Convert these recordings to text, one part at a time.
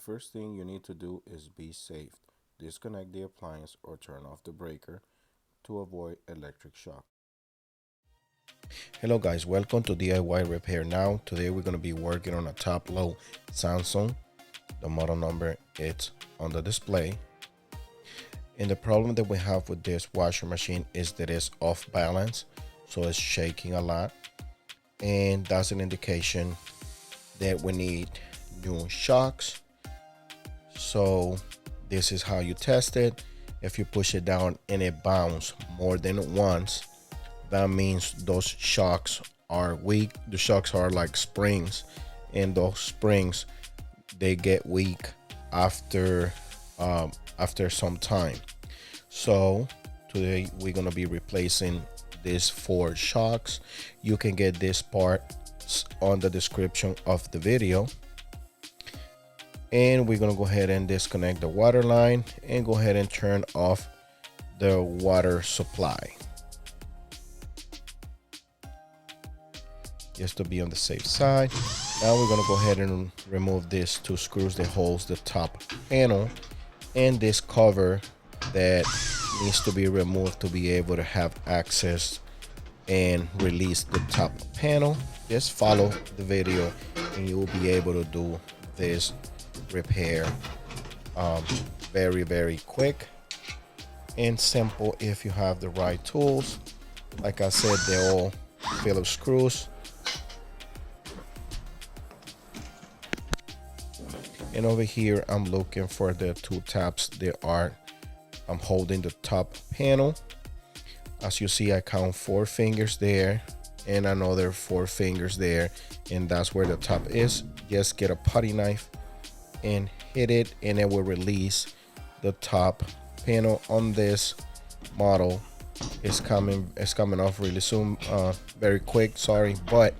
first thing you need to do is be safe. Disconnect the appliance or turn off the breaker to avoid electric shock. Hello guys, welcome to DIY Repair Now. Today we're going to be working on a top-load Samsung. The model number is on the display. And the problem that we have with this washer machine is that it's off balance, so it's shaking a lot. And that's an indication that we need new shocks. So this is how you test it. If you push it down and it bounces more than once, that means those shocks are weak. The shocks are like springs, and those springs, they get weak after some time. So today we're gonna be replacing these 4 shocks. You can get this part on the description of the video. And we're gonna go ahead and disconnect the water line and go ahead and turn off the water supply, just to be on the safe side. Now we're gonna go ahead and remove these 2 screws that holds the top panel and this cover that needs to be removed to be able to have access and release the top panel. Just follow the video and you will be able to do this repair very quick and simple if you have the right tools. Like I said, they're all Phillips screws. And over here I'm looking for the 2 tabs that are holding the top panel. As you see, I count 4 fingers there and another 4 fingers there, and that's where the top is. Just get a putty knife and hit it, and it will release the top panel. On this model it's coming off really soon, very quick, sorry, but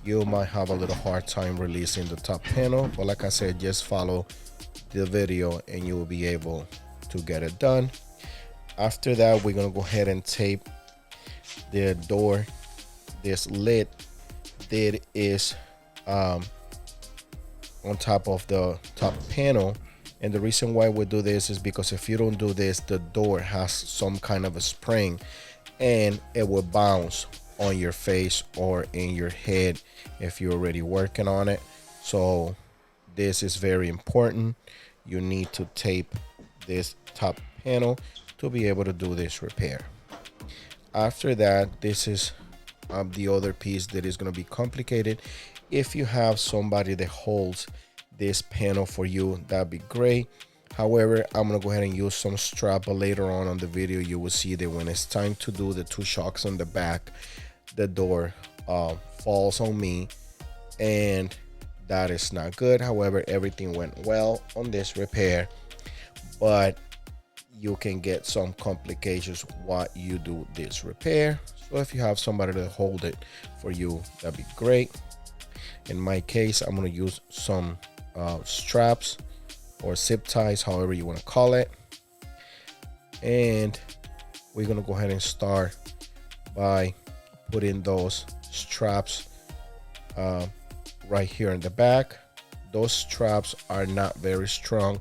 you might have a little hard time releasing the top panel. But like I said, just follow the video and you will be able to get it done. After that, we're gonna go ahead and tape the door, this lid that is on top of the top panel. And the reason why we do this is because if you don't do this, the door has some kind of a spring and it will bounce on your face or in your head if you're already working on it. So this is very important. You need to tape this top panel to be able to do this repair. After that, this is the other piece that is going to be complicated. If you have somebody that holds this panel for you, that'd be great. However, I'm gonna go ahead and use some strap, but later on the video you will see that when it's time to do the 2 shocks on the back, the door falls on me, and that is not good. However, everything went well on this repair, but you can get some complications while you do this repair. So if you have somebody to hold it for you, that'd be great. In my case, I'm going to use some straps or zip ties, however you want to call it. And we're going to go ahead and start by putting those straps right here in the back. Those straps are not very strong.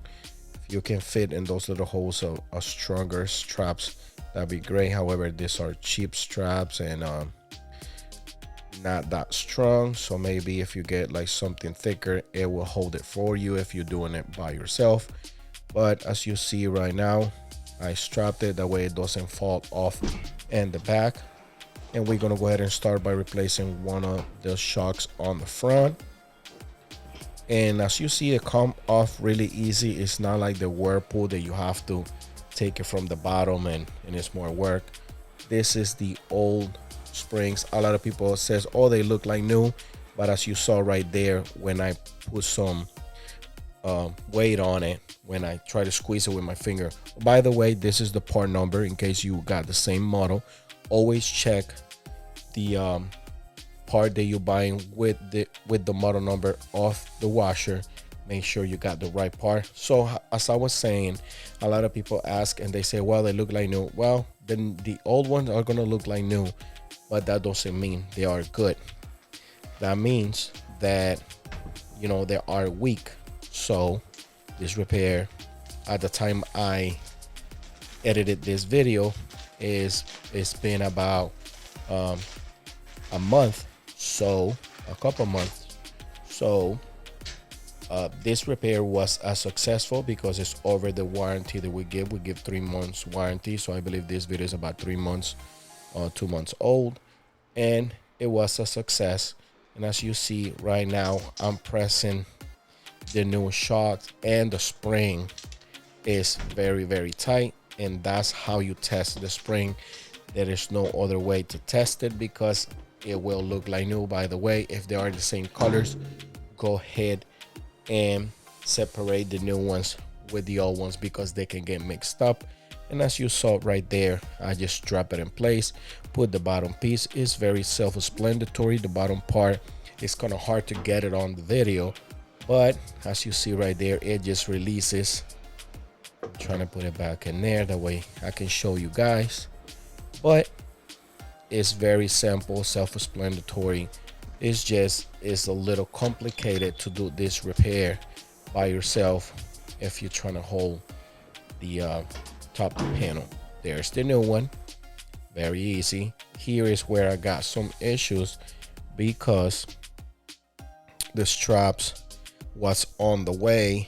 If you can fit in those little holes of stronger straps, that'd be great. However, these are cheap straps and not that strong, so maybe if you get like something thicker, it will hold it for you if you're doing it by yourself. But as you see right now, I strapped it that way it doesn't fall off in the back. And we're gonna go ahead and start by replacing one of the shocks on the front. And as you see, it come off really easy. It's not like the Whirlpool that you have to take it from the bottom and it's more work. This is the old springs. A lot of people says, oh, they look like new, but as you saw right there, when I put some weight on it, when I try to squeeze it with my finger. By the way, this is the part number in case you got the same model. Always check the part that you're buying with the model number of the washer. Make sure you got the right part. So as I was saying, a lot of people ask and they say, well, they look like new. Well, then the old ones are gonna look like new, but that doesn't mean they are good. That means that, you know, they are weak. So This repair, at the time I edited this video, it's been about a month, so a couple months. So this repair was successful because it's over the warranty that we give. We give 3 months warranty, so I believe this video is about 3 months or 2 months old, and it was a success. And as you see right now, I'm pressing the new shocks, and the spring is very, very tight, and that's how you test the spring. There is no other way to test it because it will look like new. By the way, if they are the same colors, go ahead and separate the new ones with the old ones because they can get mixed up. And as you saw right there, I just drop it in place, put the bottom piece. It's very self-explanatory. The bottom part is kind of hard to get it on the video, but as you see right there, it just releases. I'm trying to put it back in there, that way I can show you guys. But it's very simple, self-explanatory. It's a little complicated to do this repair by yourself if you're trying to hold the top panel. There's the new one, very easy. Here is where I got some issues because the straps was on the way,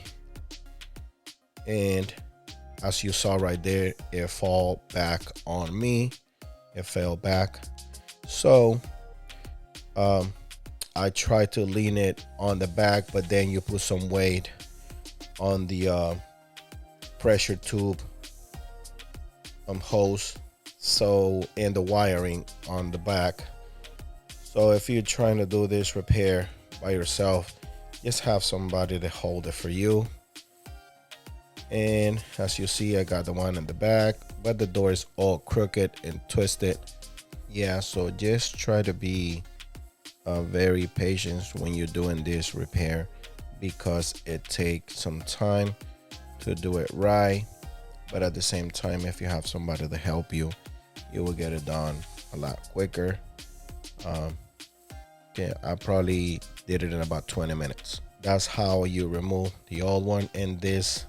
and as you saw right there, it fall back on me. It fell back. So I tried to lean it on the back, but then you put some weight on the pressure tube hose, so, and the wiring on the back. So if you're trying to do this repair by yourself, just have somebody to hold it for you. And as you see, I got the one in the back, but the door is all crooked and twisted. Yeah, so just try to be very patient when you're doing this repair because it takes some time to do it right. But at the same time, if you have somebody to help you, you will get it done a lot quicker. Yeah, I probably did it in about 20 minutes. That's how you remove the old one. And this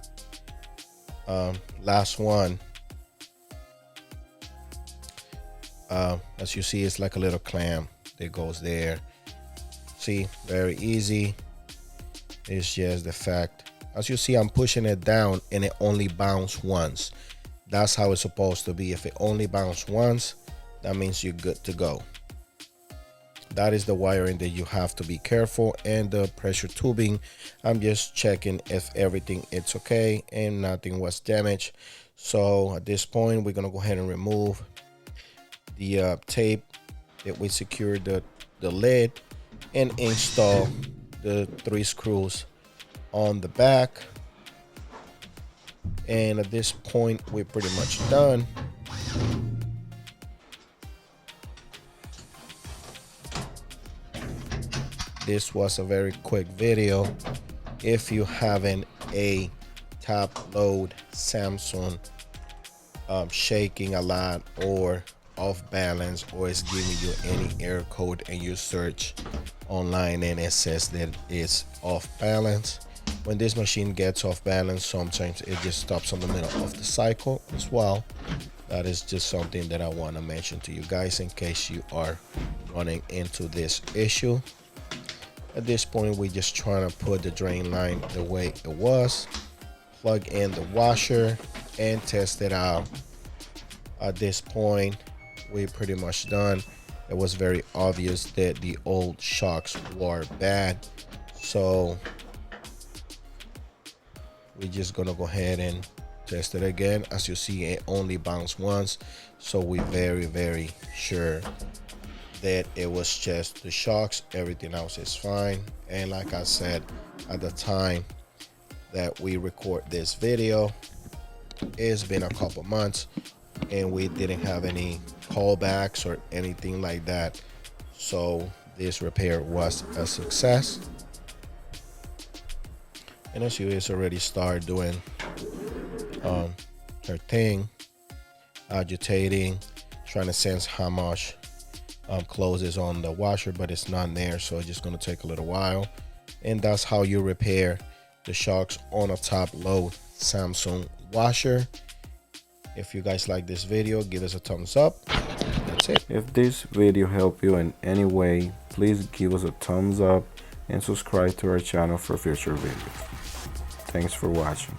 last one, as you see, it's like a little clamp that goes there. See, very easy. It's just the fact, as you see, I'm pushing it down and it only bounced once. That's how it's supposed to be. If it only bounced once, that means you're good to go. That is the wiring that you have to be careful, and the pressure tubing, I'm just checking if everything is okay and nothing was damaged. So at this point, we're gonna go ahead and remove the tape that we secured the lid and install the 3 screws on the back. And at this point, we're pretty much done. This was a very quick video. If you having a top load Samsung shaking a lot or off balance, or it's giving you any error code and you search online and it says that it's off balance, when this machine gets off balance, sometimes it just stops in the middle of the cycle as well. That is just something that I want to mention to you guys in case you are running into this issue. At this point, we're just trying to put the drain line the way it was, plug in the washer and test it out. At this point, we're pretty much done. It was very obvious that the old shocks were bad, so we're just gonna go ahead and test it again. As you see, it only bounced once, so we're very sure that it was just the shocks. Everything else is fine. And like I said, at the time that we record this video, it's been a couple months and we didn't have any callbacks or anything like that, so this repair was a success. And as you is already started doing her thing, agitating, trying to sense how much closes on the washer, but it's not there, so it's just going to take a little while. And that's how you repair the shocks on a top load Samsung washer. If you guys like this video, give us a thumbs up. That's it. If this video helped you in any way, please give us a thumbs up and subscribe to our channel for future videos. Thanks for watching.